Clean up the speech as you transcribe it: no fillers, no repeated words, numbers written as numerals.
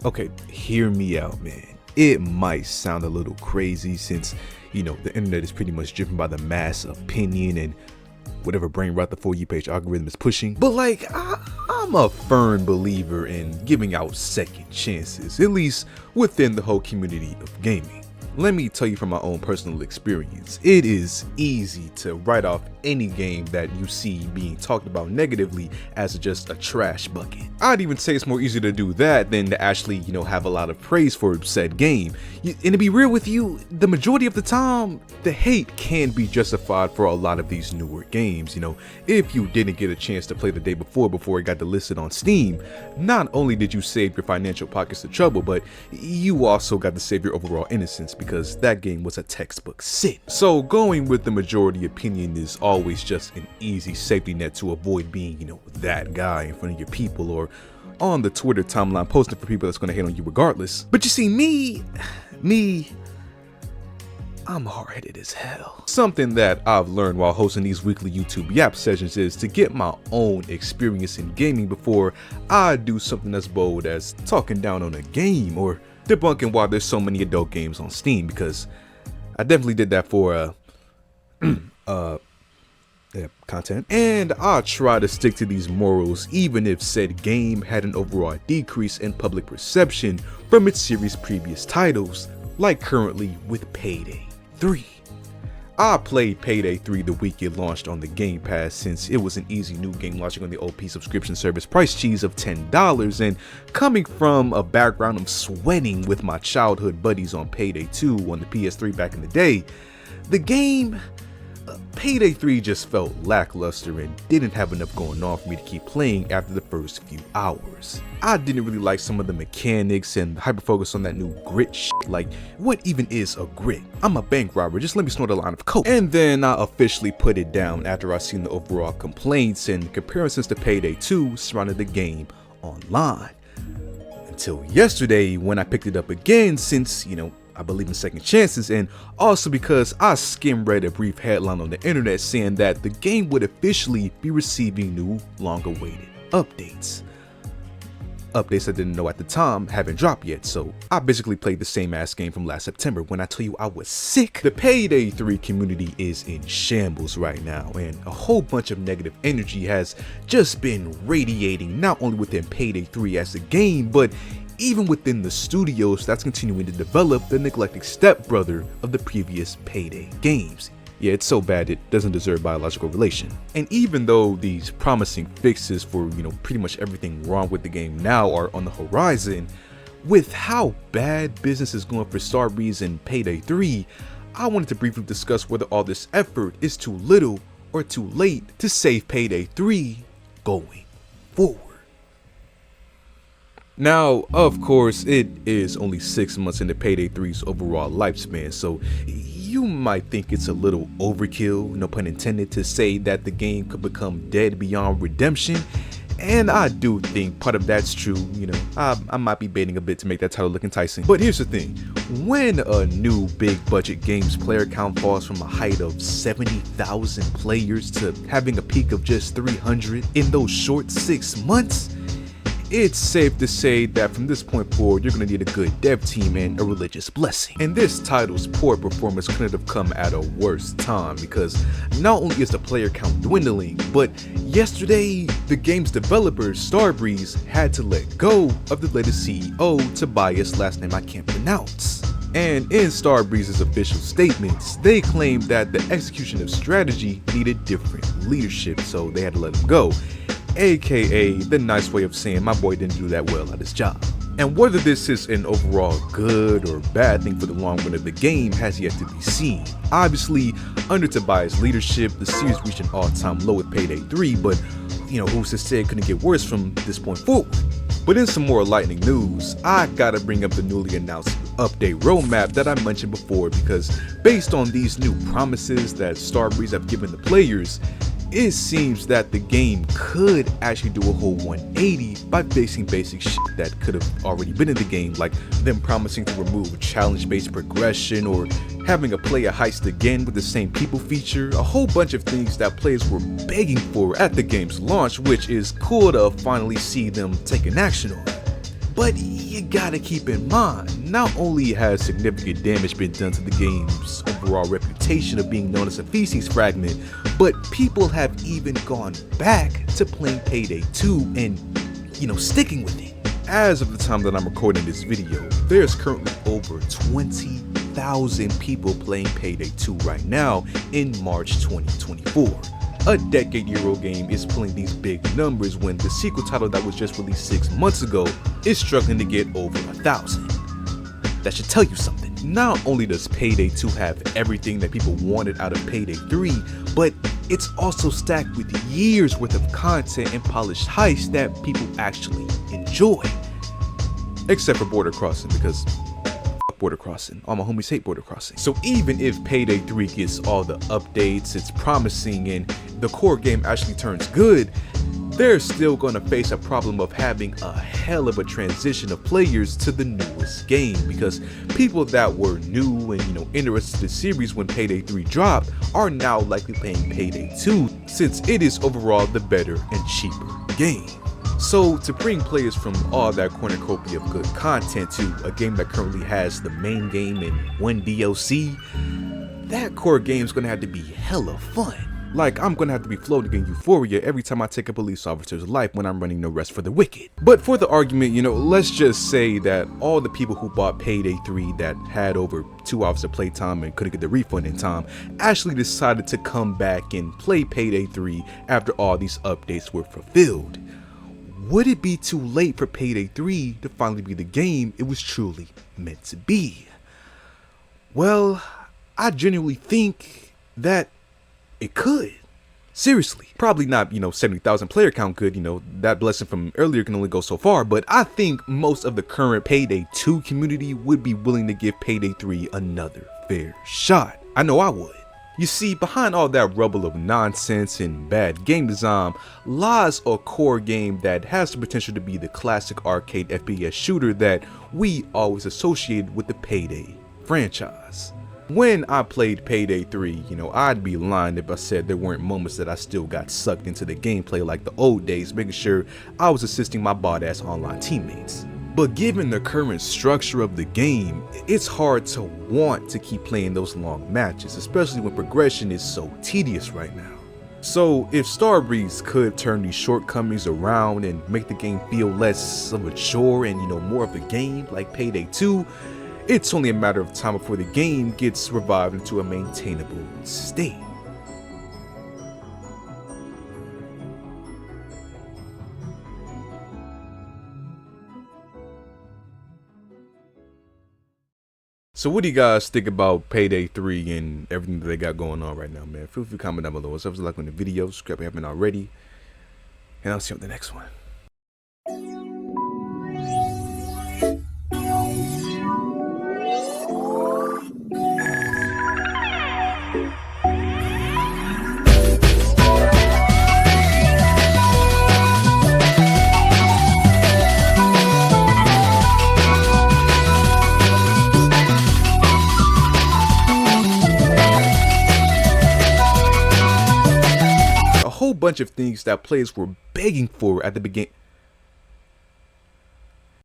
Okay, hear me out, man. It might sound a little crazy since, the internet is pretty much driven by the mass opinion and whatever brain rot the For You page algorithm is pushing. But I'm a firm believer in giving out second chances, at least within the whole community of gaming. Let me tell you from my own personal experience, it is easy to write off any game that you see being talked about negatively as just a trash bucket. I'd even say it's more easy to do that than to actually, have a lot of praise for said game. And to be real with you, the majority of the time, the hate can be justified for a lot of these newer games. If you didn't get a chance to play the day before it got delisted on Steam, not only did you save your financial pockets the trouble, but you also got to save your overall innocence because that game was a textbook sin. So going with the majority opinion is always just an easy safety net to avoid being, that guy in front of your people or on the Twitter timeline posting for people that's going to hate on you regardless. But you see, me, I'm hard-headed as hell. Something that I've learned while hosting these weekly YouTube Yap sessions is to get my own experience in gaming before I do something as bold as talking down on a game or debunking why there's so many adult games on Steam, because I definitely did that for content, and I try to stick to these morals even if said game had an overall decrease in public perception from its series' previous titles, like currently with Payday 3. I played Payday 3 the week it launched on the Game Pass since it was an easy new game launching on the OP subscription service price cheese of $10, and coming from a background of sweating with my childhood buddies on Payday 2 on the PS3 back in the day, the game Payday 3 just felt lackluster and didn't have enough going on for me to keep playing after the first few hours. I didn't really like some of the mechanics and hyper focus on that new grit shit. Like, what even is a grit? I'm a bank robber, just let me snort a line of coke. And then I officially put it down after I seen the overall complaints and comparisons to Payday 2 surrounding the game online. Until yesterday when I picked it up again since, I believe in second chances, and also because I read a brief headline on the internet saying that the game would officially be receiving new, long-awaited updates. Updates I didn't know at the time haven't dropped yet, so I basically played the same ass game from last September when I tell you I was sick. The Payday 3 community is in shambles right now, and a whole bunch of negative energy has just been radiating not only within Payday 3 as a game, but even within the studios that's continuing to develop the neglected stepbrother of the previous Payday games. Yeah, it's so bad it doesn't deserve biological relation. And even though these promising fixes for, pretty much everything wrong with the game now are on the horizon, with how bad business is going for Starbreeze and Payday 3, I wanted to briefly discuss whether all this effort is too little or too late to save Payday 3 going forward. Now, of course, it is only 6 months into Payday 3's overall lifespan, so you might think it's a little overkill, no pun intended, to say that the game could become dead beyond redemption, and I do think part of that's true. I might be baiting a bit to make that title look enticing. But here's the thing, when a new big budget game's player count falls from a height of 70,000 players to having a peak of just 300 in those short 6 months, it's safe to say that from this point forward, you're going to need a good dev team and a religious blessing. And this title's poor performance couldn't have come at a worse time, because not only is the player count dwindling, but yesterday, the game's developers, Starbreeze, had to let go of the latest CEO, Tobias, last name I can't pronounce. And in Starbreeze's official statements, they claimed that the execution of strategy needed different leadership, so they had to let him go. AKA the nice way of saying my boy didn't do that well at his job. And whether this is an overall good or bad thing for the long run of the game has yet to be seen. Obviously, under Tobias' leadership, the series reached an all-time low with Payday 3, but who's to say it couldn't get worse from this point forward. But in some more lightning news, I gotta bring up the newly announced update roadmap that I mentioned before, because based on these new promises that Starbreeze have given the players, it seems that the game could actually do a whole 180 by fixing basic shit that could have already been in the game, like them promising to remove challenge-based progression or having a player heist again with the same people feature, a whole bunch of things that players were begging for at the game's launch, which is cool to finally see them taking action on. But you gotta keep in mind, not only has significant damage been done to the game's overall reputation of being known as a feces fragment, but people have even gone back to playing Payday 2 and, sticking with it. As of the time that I'm recording this video, there's currently over 20,000 people playing Payday 2 right now in March 2024. A decade-year-old game is pulling these big numbers when the sequel title that was just released 6 months ago is struggling to get over 1,000. That should tell you something. Not only does Payday 2 have everything that people wanted out of Payday 3, but it's also stacked with years worth of content and polished heists that people actually enjoy. Except for border crossing, because border crossing. All my homies hate border crossing. So even if Payday 3 gets all the updates it's promising and the core game actually turns good, they're still gonna face a problem of having a hell of a transition of players to the newest game, because people that were new and interested in the series when Payday 3 dropped are now likely playing Payday 2 since it is overall the better and cheaper game. So to bring players from all that cornucopia of good content to a game that currently has the main game and one DLC, that core game's gonna have to be hella fun. Like, I'm gonna have to be floating in euphoria every time I take a police officer's life when I'm running no rest for the wicked. But for the argument, let's just say that all the people who bought Payday 3 that had over 2 hours of playtime and couldn't get the refund in time actually decided to come back and play Payday 3 after all these updates were fulfilled. Would it be too late for Payday 3 to finally be the game it was truly meant to be? Well, I genuinely think that it could. Seriously. Probably not, 70,000 player count could, that blessing from earlier can only go so far, but I think most of the current Payday 2 community would be willing to give Payday 3 another fair shot. I know I would. You see, behind all that rubble of nonsense and bad game design lies a core game that has the potential to be the classic arcade FPS shooter that we always associated with the Payday franchise. When I played Payday 3, I'd be lying if I said there weren't moments that I still got sucked into the gameplay like the old days, making sure I was assisting my bot-ass online teammates. But given the current structure of the game, it's hard to want to keep playing those long matches, especially when progression is so tedious right now. So if Starbreeze could turn these shortcomings around and make the game feel less of a chore and more of a game like Payday 2, it's only a matter of time before the game gets revived into a maintainable state. So what do you guys think about Payday 3 and everything that they got going on right now, man? Feel free to comment down below. What's like on the video, subscribe if you haven't already, and I'll see you on the next one. Bunch of things that players were begging for at the beginning.